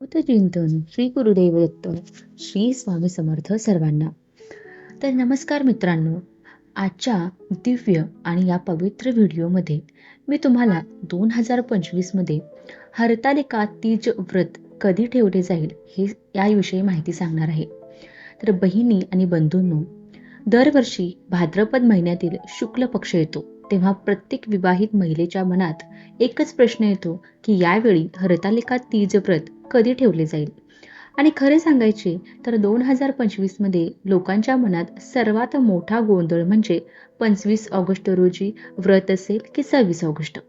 चिंतन श्री गुरुदेव दत्त श्री स्वामी समर्थ सर्वांना. तर नमस्कार मित्रांनो, आजच्या दिव्य आणि या पवित्र व्हिडिओमध्ये मी तुम्हाला 2025 मध्ये हरतालिका तीज व्रत कधी ठेवले जाईल हे याविषयी माहिती सांगणार आहे. तर बहिणी आणि बंधूंनो, दरवर्षी भाद्रपद महिन्यातील शुक्ल पक्ष येतो तेव्हा प्रत्येक विवाहित महिलेच्या मनात एकच प्रश्न येतो की यावेळी हरतालिका तीज व्रत कधी ठेवले जाईल. आणि खरे सांगायचे तर 2025 मध्ये लोकांच्या मनात सर्वात मोठा गोंधळ म्हणजे 25 ऑगस्ट रोजी व्रत असेल की 26 ऑगस्ट.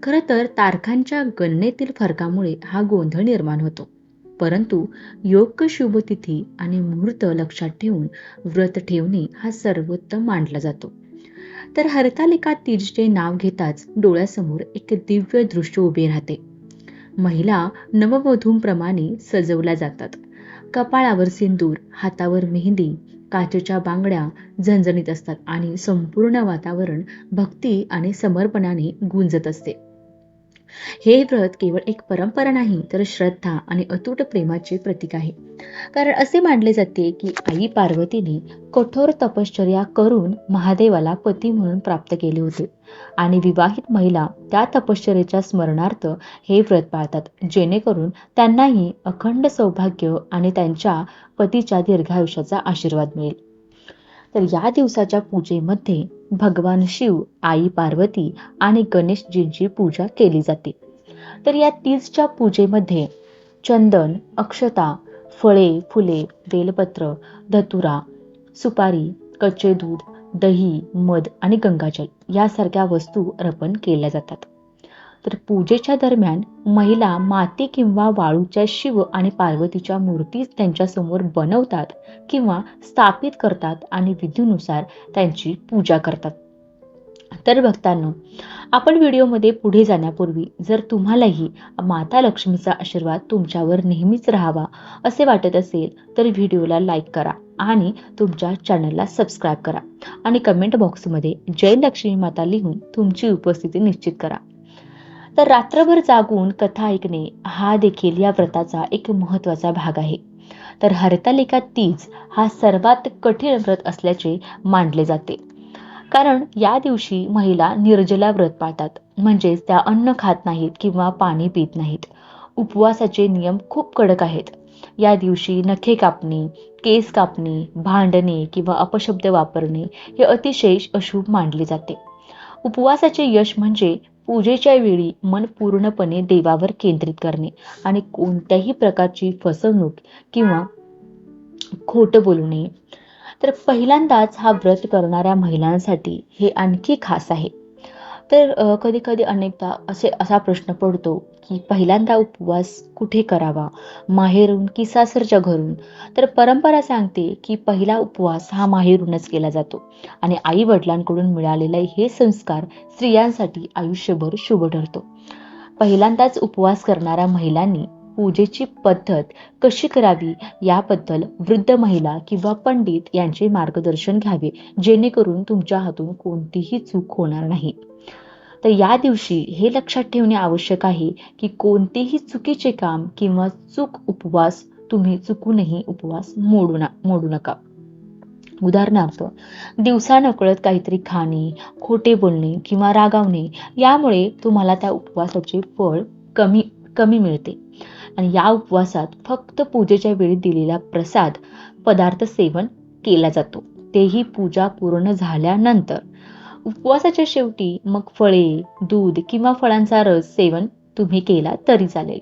खरं तर तारखांच्या गणनेतील फरकामुळे हा गोंधळ निर्माण होतो. परंतु योग्य शुभ तिथी आणि मुहूर्त लक्षात ठेवून व्रत ठेवणे हा सर्वोत्तम मानला जातो. तर हरतालिका तीजचे नाव घेताच डोळ्यासमोर एक दिव्य दृश्य उभे राहते. महिला नववधूंप्रमाणे सजवल्या जातात. कपाळावर सिंदूर, हातावर मेहंदी, काचेच्या बांगड्या झणझणीत असतात आणि संपूर्ण वातावरण भक्ती आणि समर्पणाने गुंजत असते. हे व्रत केवळ एक परंपरा नाही तर श्रद्धा आणि अतूट प्रेमाचे प्रतीक आहे. कारण असे मानले जाते की आई पार्वतीने कठोर तपश्चर्या करून महादेवाला पती म्हणून प्राप्त केले होते आणि विवाहित महिला त्या तपश्चर्येच्या स्मरणार्थ हे व्रत पाळतात, जेणेकरून त्यांनाही अखंड सौभाग्य आणि त्यांच्या पतीच्या दीर्घायुष्याचा आशीर्वाद मिळेल. तर या दिवसाच्या पूजेमध्ये भगवान शिव, आई पार्वती आणि गणेशजींची पूजा केली जाते. तर या तीजच्या पूजेमध्ये चंदन, अक्षता, फळे, फुले, बेलपत्र, धतुरा, सुपारी, कच्चे दूध, दही, मध आणि गंगाजल यासारख्या वस्तू अर्पण केल्या जातात. तर पूजेच्या दरम्यान महिला माती किंवा वाळूच्या शिव आणि पार्वतीच्या मूर्ती त्यांच्या समोर बनवतात किंवा स्थापित करतात आणि विधीनुसार त्यांची पूजा करतात. तर भक्तांनो, आपण व्हिडिओमध्ये पुढे जाण्यापूर्वी जर तुम्हालाही माता लक्ष्मीचा आशीर्वाद तुमच्यावर नेहमीच राहावा असे वाटत असेल तर व्हिडिओला लाईक करा आणि तुमच्या चॅनलला सबस्क्राईब करा आणि कमेंट बॉक्समध्ये जय लक्ष्मी माता लिहून तुमची उपस्थिती निश्चित करा. तर रात्रभर जागून कथा ऐकणे हा देखील या व्रताचा एक महत्त्वाचा भाग आहे. तर हरतालिका तीज हा सर्वात कठीण व्रत असल्याचे मानले जाते. कारण या दिवशी महिला निर्जला व्रत पाळतात, म्हणजेच त्या अन्न खात नाहीत किंवा पाणी पित नाहीत. उपवासाचे नियम खूप कडक आहेत. या दिवशी नखे कापणे, केस कापणे, भांडणे किंवा अपशब्द वापरणे हे अतिशय अशुभ मानले जाते. उपवासाचे यश म्हणजे पूजेच्या वेळी मन पूर्णपणे देवावर केंद्रित करणे आणि कोणत्याही प्रकारची फसवणूक किंवा खोटं बोलू नये. तर पहिल्यांदाच हा व्रत करणाऱ्या महिलांसाठी हे आणखी खास आहे. तर कधी कधी अनेकदा असा प्रश्न पडतो की पहिल्यांदा उपवास कुठे करावा, माहेरून की सासरच्या घरून. तर परंपरा सांगते की पहिला उपवास हा माहेरूनच केला जातो आणि आई वडिलांकडून मिळालेले हे संस्कार स्त्रियांसाठी आयुष्यभर शुभ ठरतो. पहिल्यांदाच उपवास करणाऱ्या महिलांनी पूजेची पद्धत कशी करावी याबद्दल वृद्ध महिला किंवा पंडित यांचे मार्गदर्शन घ्यावे, जेणेकरून तुमच्या हातून कोणतीही चूक होणार नाही. तर या दिवशी हे लक्षात ठेवणे आवश्यक आहे की कोणतेही चुकीचे काम किंवा उपवास तुम्ही चुकूनही उपवास मोडू नका. उदाहरणार्थ, दिवसा नकळत काहीतरी खाणे, खोटे बोलणे किंवा रागावणे यामुळे तुम्हाला त्या उपवासाचे फळ कमी मिळते. आणि या उपवासात फक्त पूजेच्या वेळी दिलेला प्रसाद पदार्थ सेवन केला जातो, तेही पूजा पूर्ण झाल्यानंतर. उपवासाच्या शेवटी मग फळे, दूध किंवा फळांचा रस सेवन तुम्ही केला तरी चालेल.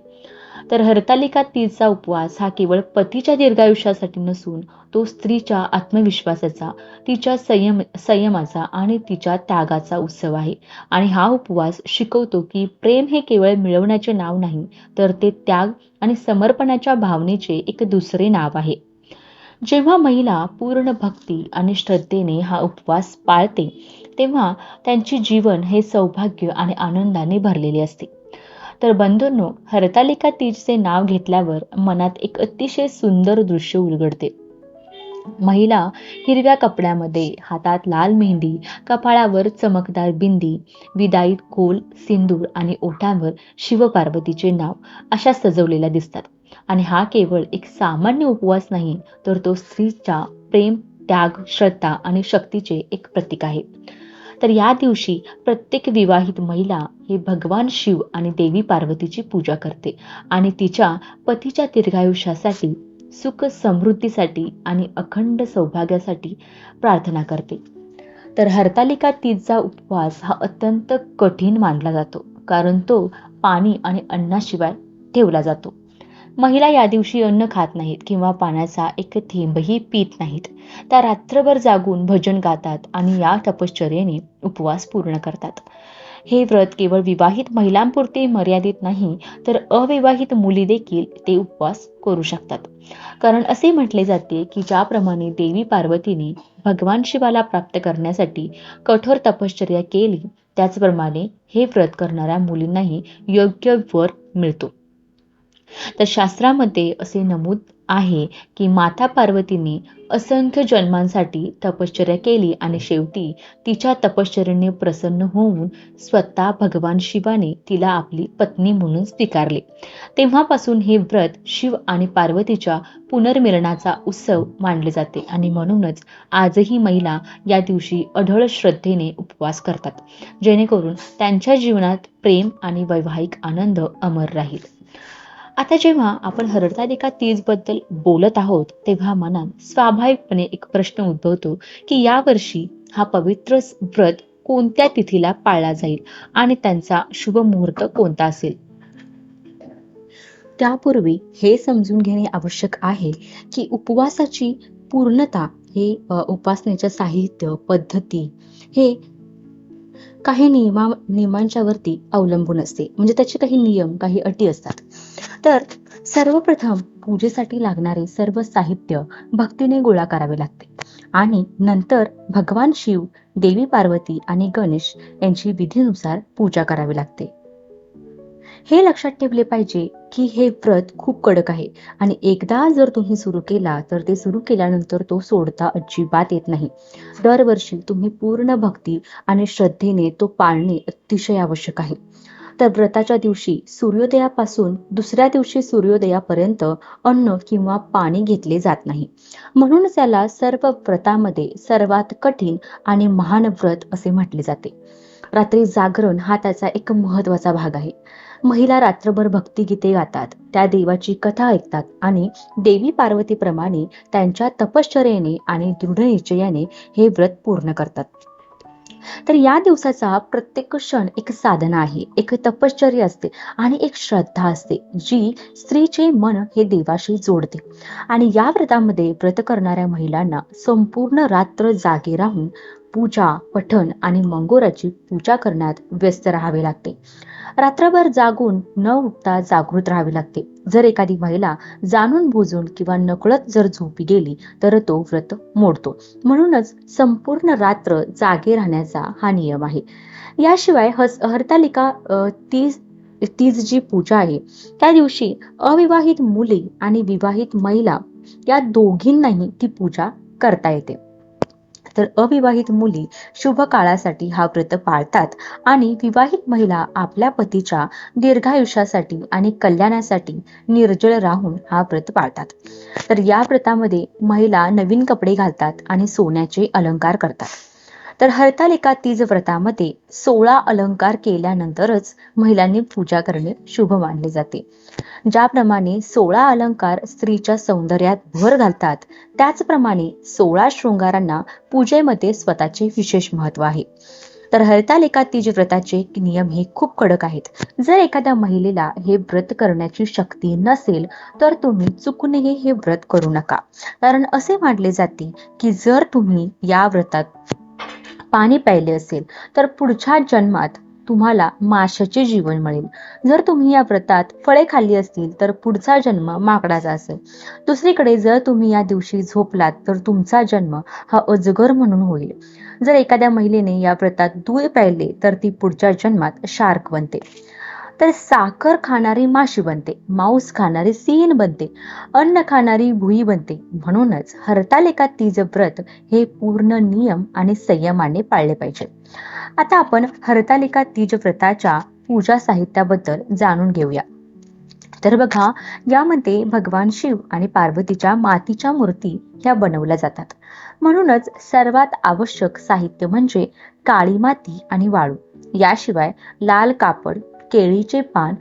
तर हरतालिका तीजचा उपवास हा केवळ पतीच्या दीर्घायुष्यासाठी नसून तो स्त्रीच्या आत्मविश्वासाचा, तिच्या संयमाचा आणि तिच्या त्यागाचा उत्सव आहे. आणि हा उपवास शिकवतो की प्रेम हे केवळ मिळवण्याचे नाव नाही, तर ते त्याग आणि समर्पणाच्या भावनेचे एक दुसरे नाव आहे. जेव्हा महिला पूर्ण भक्ती आणि श्रद्धेने हा उपवास पाळते तेव्हा त्यांचे जीवन हे सौभाग्य आणि आनंदाने भरलेले असते. तर बंधूंनो, हरतालिका तीजचे नाव घेतल्यावर मनात एक अतिशय सुंदर दृश्य उलगडते. महिला हिरव्या कपड्यामध्ये, हातात लाल मेहंदी, कपाळावर चमकदार बिंदी, विदाईत खोल सिंदूर आणि ओठांवर शिवपार्वतीचे नाव अशा सजवलेल्या दिसतात. आणि हा केवळ एक सामान्य उपवास नाही, तर तो स्त्रीच्या प्रेम, त्याग, श्रद्धा आणि शक्तीचे एक प्रतीक आहे. तर या दिवशी प्रत्येक विवाहित महिला हे भगवान शिव आणि देवी पार्वतीची पूजा करते आणि तिच्या पतीच्या दीर्घायुष्यासाठी, सुख समृद्धीसाठी आणि अखंड सौभाग्यासाठी प्रार्थना करते. तर हरतालिका तीजचा उपवास हा अत्यंत कठीण मानला जातो, कारण तो पाणी आणि अन्नाशिवाय ठेवला जातो. महिला या दिवशी अन्न खात नाहीत किंवा पाण्याचा एक थेंबही पित नाहीत. त्या रात्रभर जागून भजन गातात आणि या तपश्चर्येने उपवास पूर्ण करतात. हे व्रत केवळ विवाहित महिलांपुरते मर्यादित नाही, तर अविवाहित मुली देखील ते उपवास करू शकतात. कारण असे म्हटले जाते की ज्याप्रमाणे देवी पार्वतीने भगवान शिवाला प्राप्त करण्यासाठी कठोर तपश्चर्या केली, त्याचप्रमाणे हे व्रत करणाऱ्या मुलींनाही योग्य वर मिळतो. तर शास्त्रामध्ये असे नमूद आहे की माता पार्वतीने असंख्य जन्मांसाठी तपश्चर्या केली आणि शेवटी तिच्या तपश्चर्येने प्रसन्न होऊन स्वतः भगवान शिवाने तिला आपली पत्नी म्हणून स्वीकारले. तेव्हापासून हे व्रत शिव आणि पार्वतीच्या पुनर्मिलनाचा उत्सव मानले जाते आणि म्हणूनच आजही महिला या दिवशी अढळ श्रद्धेने उपवास करतात, जेणेकरून त्यांच्या जीवनात प्रेम आणि वैवाहिक आनंद अमर राहील. आता जेव्हा आपण हरतालिका तीज बद्दल बोलत आहोत, तेव्हा मनात स्वाभाविकपणे एक प्रश्न उद्भवतो की यावर्षी हा पवित्र व्रत कोणत्या तिथीला पाळला जाईल आणि त्यांचा शुभ मुहूर्त कोणता असेल. त्यापूर्वी हे समजून घेणे आवश्यक आहे की उपवासाची पूर्णता हे उपासनेच्या साहित्य, पद्धती हे काही नियमांच्या वरती अवलंबून असते. म्हणजे त्याचे काही नियम, काही अटी असतात. तर सर्वप्रथम पूजेसाठी लागणारे सर्व साहित्य भक्तीने गोळा करावे लागते आणि नंतर भगवान शिव, देवी पार्वती आणि गणेश यांची विधीनुसार पूजा करावी लागते. हे लक्षात ठेवले पाहिजे की हे व्रत खूप कडक आहे आणि एकदा जर तुम्ही सुरू केला तर ते सुरू केल्यानंतर तो सोडता अजिबात येत नाही. दरवर्षी तुम्ही पूर्ण भक्ती आणि श्रद्धेने तो पाळणे अतिशय आवश्यक आहे. तर व्रताच्या दिवशी सूर्योदयापासून दुसऱ्या दिवशी सूर्योदयापर्यंत अन्न किंवा पाणी घेतले जात नाही. म्हणूनच याला सर्व व्रतामध्ये सर्वात कठीण आणि महान व्रत असे म्हटले जाते. रात्री जागरण हा त्याचा एक महत्वाचा भाग आहे. महिला रात्रभर भक्तिगीते गातात, त्या देवाची कथा ऐकतात आणि देवी पार्वतीप्रमाणे त्यांच्या तपश्चर्येने आणि दृढ निश्चयाने हे व्रत पूर्ण करतात. तर या दिवसाचा प्रत्येक क्षण एक साधना आहे, एक तपश्चर्या असते आणि एक श्रद्धा असते, जी स्त्रीचे मन हे देवाशी जोडते. आणि या व्रतामध्ये व्रत करणाऱ्या महिलांना संपूर्ण रात्र जागे राहून पूजा, पठण आणि मंगोराची पूजा करण्यात व्यस्त राहावे लागते. रात्रभर जागून न उठता जागृत राहावे लागते. जर एखादी महिला जाणून बुजून किंवा नकळत जर झोपी गेली तर तो व्रत मोडतो. म्हणूनच संपूर्ण रात्र जागे राहण्याचा हा नियम आहे. याशिवाय हरतालिका तीज जी पूजा आहे, त्या दिवशी अविवाहित मुली आणि विवाहित महिला या दोघींनाही ती पूजा करता येते. तर अविवाहित मुली शुभ काळासाठी हा व्रत पाळतात आणि विवाहित महिला आपल्या पतीच्या दीर्घायुष्यासाठी आणि कल्याणासाठी निर्जळ राहून हा व्रत पाळतात. तर या व्रतामध्ये महिला नवीन कपडे घालतात आणि सोन्याचे अलंकार करतात. तर हरतालिका तीज व्रतामध्ये 16 अलंकार केल्यानंतरच महिलांनी पूजा करणे शुभ मानले जाते. ज्याप्रमाणे 16 अलंकार स्त्रीच्या सौंदर्यात भर घालतात, त्याचप्रमाणे 16 शृंगारांना पूजेमध्ये स्वतःचे विशेष महत्व आहे. तर हरतालिका तीज व्रताचे नियम हे खूप कडक आहेत. जर एखाद्या महिलेला हे व्रत करण्याची शक्ती नसेल तर तुम्ही चुकूनही हे व्रत करू नका. कारण असे मानले जाते की जर तुम्ही या व्रतात पाणी प्यायले असेल तर पुढच्या जन्मात तुम्हाला माशाचे जीवन मिळेल. जर तुम्ही या व्रतात फळे खाल्ली असतील तर पुढचा जन्म माकडाचा असेल. दुसरीकडे जर तुम्ही या दिवशी झोपलात तर तुमचा जन्म हा अजगर म्हणून होईल. जर एखाद्या महिलेने या व्रतात दूध प्यायले तर ती पुढच्या जन्मात शार्क बनते. तर साखर खाणारी माशी बनते, मांस खाणारी सिंह बनते, अन्न खाणारी भुई बनते. म्हणूनच हरतालिका तीज व्रत हे पूर्ण नियम आणि संयमाने पाळले पाहिजे. आता आपण हरतालिका तीज व्रताच्या पूजा साहित्याबद्दल जाणून घेऊया. तर बघा, यामध्ये भगवान शिव आणि पार्वतीच्या मातीच्या मूर्ती ह्या बनवल्या जातात. म्हणूनच सर्वात आवश्यक साहित्य म्हणजे काळी माती आणि वाळू. याशिवाय लाल कापड, केळीचे पान,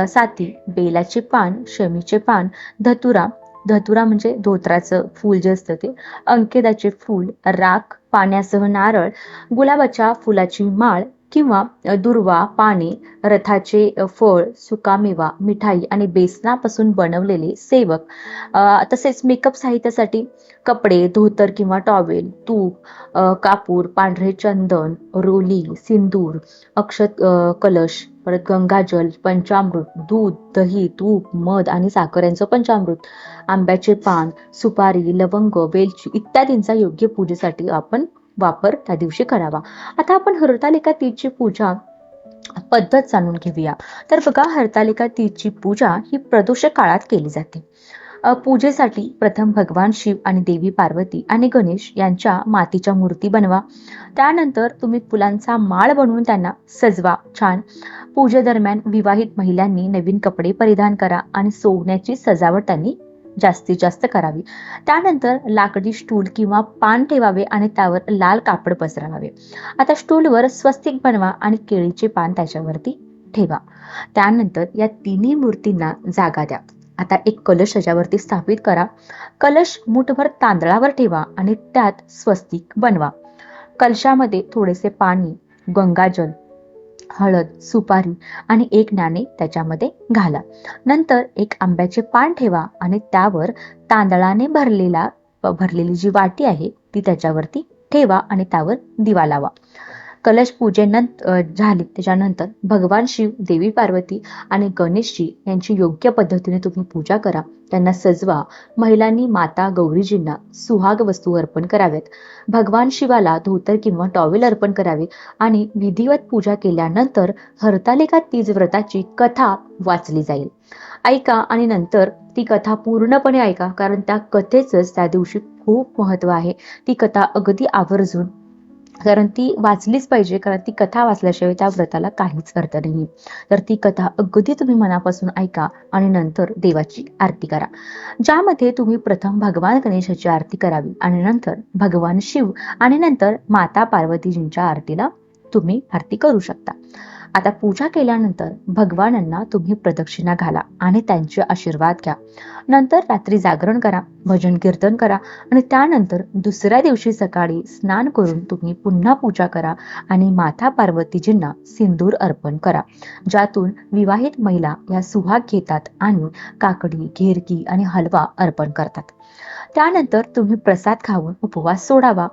साती, बेलाचे पान, शमीचे पान, धतुरा, धतुरा म्हणजे धोत्राचं फूल जे असतं ते, अंकेदाचे फूल, राख, पाण्यासह नारळ, गुलाबाच्या फुलाची माळ किंवा दुर्वा, पाने, रथाचे फळ, सुकामेवा, मिठाई आणि बेसनापासून बनवलेले सेवक, तसेच मेकअप साहित्यासाठी कपडे, धोतर किंवा टॉवेल, तूप, कापूर, पांढरे चंदन, रोली, सिंदूर, कलश, परत गंगाजल, पंचामृत, दूध, दही, तूप, मध आणि साखर यांचं पंचामृत, आंब्याचे पान, सुपारी, लवंग, वेलची इत्यादींचा योग्य पूजेसाठी आपण वापर त्या दिवशी करावा. आता आपण हरतालिका तीजची पूजा पद्धत जाणून घेऊया. तर बघा, हरतालिका तीजची पूजा ही प्रदोष काळात केली जाते. पूजेसाठी प्रथम भगवान शिव आणि देवी पार्वती आणि गणेश यांच्या मातीच्या मूर्ती बनवा. त्यानंतर तुम्ही फुलांचा माळ बनवून त्यांना सजवा छान. पूजेदरम्यान विवाहित महिलांनी नवीन कपडे परिधान करा आणि सोन्याची सजावट त्यांनी जास्तीत जास्त करावी. त्यानंतर लाकडी स्टूल किंवा पान ठेवावे आणि त्यावर लाल कापड पसरवावे. आता स्टूलवर स्वस्तिक बनवा आणि केळीचे पान त्याच्यावरती ठेवा. त्यानंतर या तिन्ही मूर्तींना जागा द्या. आता एक कलश त्याच्यावरती स्थापित करा. कलश मुठभर तांदळावर ठेवा आणि त्यात स्वस्तिक बनवा. कलशामध्ये थोडेसे पाणी, गंगाजल, हळद, सुपारी आणि एक नाणे त्याच्यामध्ये घाला. नंतर एक आंब्याचे पान ठेवा आणि त्यावर तांदळाने भरलेली जी वाटी आहे ती त्याच्यावरती ठेवा आणि त्यावर दिवा लावा. कलश पूजेनंतर झाली त्याच्यानंतर भगवान शिव, देवी पार्वती आणि गणेशजी यांची योग्य पद्धतीने तुम्ही पूजा करा. त्यांना सजवा. महिलांनी माता गौरीजींना सुहाग वस्तू अर्पण कराव्यात. भगवान शिवाला धोतर किंवा टॉवेल अर्पण करावे आणि विधिवत पूजा केल्यानंतर हरतालिका तीज व्रताची कथा वाचली जाईल. ऐका आणि नंतर ती कथा पूर्णपणे ऐका, कारण त्या कथेचंच त्या दिवशी खूप महत्व आहे. ती कथा अगदी आवर्जून, कारण ती वाचलीच पाहिजे, कारण ती कथा वाचल्याशिवाय त्या व्रताला काहीच अर्थ नाही. तर ती कथा अगदी तुम्ही मनापासून ऐका आणि नंतर देवाची आरती करा, ज्यामध्ये तुम्ही प्रथम भगवान गणेशाची आरती करावी आणि नंतर भगवान शिव आणि नंतर माता पार्वतीजींच्या आरतीला तुम्ही आरती करू शकता. आता पूजा केल्यानंतर भगवानांना तुम्ही प्रदक्षिणा घाला आणि त्यांचे आशीर्वाद घ्या. नंतर रात्री जागरण करा, भजन कीर्तन करा आणि त्यानंतर दुसऱ्या दिवशी सकाळी स्नान करून तुम्ही पुन्हा पूजा करा आणि माता पार्वतीजींना सिंदूर अर्पण करा, ज्यातून विवाहित महिला या सुहाग घेतात आणि काकडी, घेरकी आणि हलवा अर्पण करतात. त्यानंतर तुम्ही प्रसाद खाऊन उपवास सोडावा.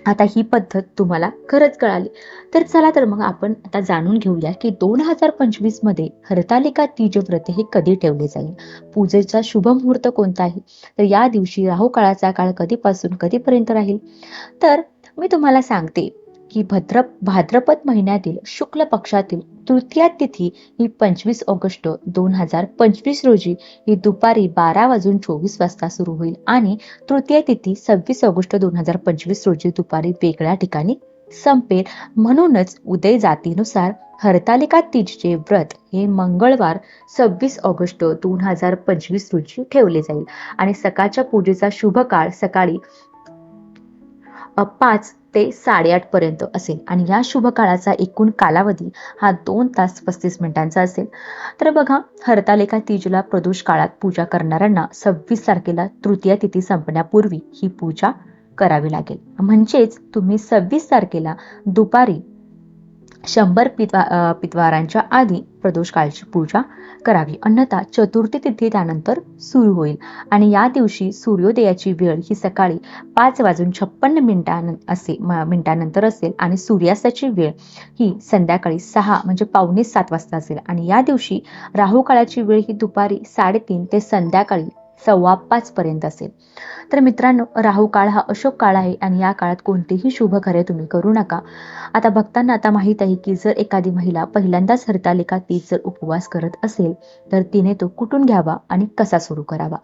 आता ही पद्धत तुम्हाला खरंच कळाली तर चला तर मग आपण आता जाणून घेऊया की 2025 मध्ये हरतालिका तीज व्रत हे कधी ठेवले जाईल. पूजेचा शुभ मुहूर्त कोणता आहे, तर या दिवशी राहू काळाचा काळ कधीपासून कधीपर्यंत राहील. तर मी तुम्हाला सांगते की भाद्रपद महिन्यातील शुक्ल पक्षातील तृतीया तिथी ही 25 ऑगस्ट 2025 रोजी ही दुपारी 12:24 सुरू होईल आणि तृतीय तिथी 26 ऑगस्ट 2025 रोजी दुपारी वेगळ्या ठिकाणी संपेल. म्हणूनच उदय जातीनुसार हरतालिका तीजचे व्रत हे मंगळवार 26 ऑगस्ट 2025 रोजी ठेवले जाईल आणि सकाळच्या पूजेचा शुभ काळ सकाळी 5 ते 8:30 पर्यंत असेल आणि या शुभ काळाचा एकूण कालावधी हा 2 तास 35 मिनिटांचा असेल. तर बघा, हरतालिका तीजला प्रदोष काळात पूजा करणाऱ्यांना 26 तारखेला तृतीया तिथी संपण्यापूर्वी ही पूजा करावी लागेल. म्हणजेच तुम्ही 26 तारखेला दुपारी 100 पितवारांच्या आधी प्रदोष काळची पूजा करावी, अन्यथा चतुर्थी तिथी त्यानंतर सुरू होईल आणि या दिवशी सूर्योदयाची वेळ ही सकाळी 5:56 मिनिटानंतर असेल आणि सूर्यास्ताची वेळ ही संध्याकाळी 6 म्हणजे 6:45 वाजता असेल आणि या दिवशी राहू काळाची वेळ ही दुपारी 3:30 ते संध्याकाळी 4:15 पर्यंत असेल. तर मित्रांनो, राहू काळ हा अशोक काळ आहे आणि या काळात कोणतेही शुभ कार्य तुम्ही करू नका. आता भक्तांना आता माहित आहे की जर एखादी महिला पहिल्यांदाच हरतालिका तीज जर उपवास करत असेल तर तिने तो कुठून घ्यावा आणि कसा सुरू करावा.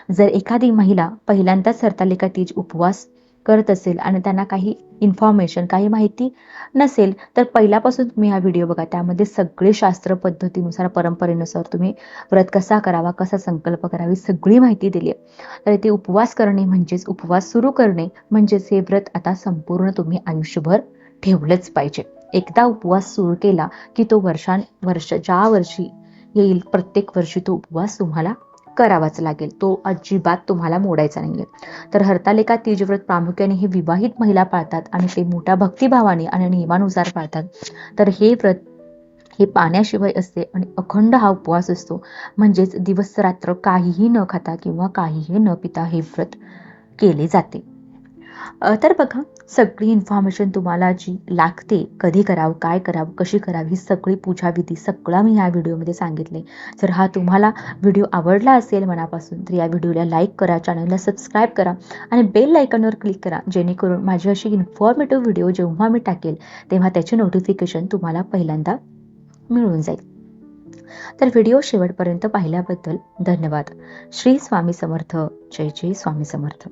जर एखादी महिला पहिल्यांदाच हरतालिका तीज उपवास करत असेल आणि त्यांना काही इन्फॉर्मेशन, काही माहिती नसेल, तर पहिल्यापासून तुम्ही हा व्हिडिओ बघा. त्यामध्ये सगळे शास्त्र पद्धतीनुसार, परंपरेनुसार तुम्ही व्रत कसा करावा, कसा संकल्प करावी, सगळी माहिती दिली आहे. तर ते उपवास करणे म्हणजेच, उपवास सुरू करणे म्हणजेच हे व्रत आता संपूर्ण तुम्ही आयुष्यभर ठेवलंच पाहिजे. एकदा उपवास सुरू केला की तो वर्ष ज्या वर्षी येईल प्रत्येक वर्षी तो उपवास तुम्हाला करावाच लागेल. तो अजिबात तुम्हाला मोडायचा नाहीये. तर हरतालिका तीज व्रत प्रामुख्याने हे विवाहित महिला पाळतात आणि ते मोठ्या भक्तिभावाने आणि नियमानुसार पाळतात. तर हे व्रत हे पाण्याशिवाय असते आणि अखंड हा उपवास असतो. म्हणजेच दिवस रात्र काहीही न खाता किंवा काहीही न पिता हे व्रत केले जाते. तर बघा, सगळी इन्फॉर्मेशन तुम्हाला जी लागते, कधी करावं, काय करावं, कशी करावी, ही सगळी पूजाविधी सगळं मी ह्या व्हिडिओमध्ये सांगितले. जर हा तुम्हाला व्हिडिओ आवडला असेल मनापासून, तर या व्हिडिओला लाईक करा, चॅनलला सबस्क्राईब करा आणि बेल आयकॉनवर क्लिक करा, जेणेकरून माझी अशी इन्फॉर्मेटिव्ह व्हिडिओ जेव्हा मी टाकेल तेव्हा त्याचे नोटिफिकेशन तुम्हाला पहिल्यांदा मिळून जाईल. तर व्हिडिओ शेवटपर्यंत पाहिल्याबद्दल धन्यवाद. श्री स्वामी समर्थ. जय जय स्वामी समर्थ.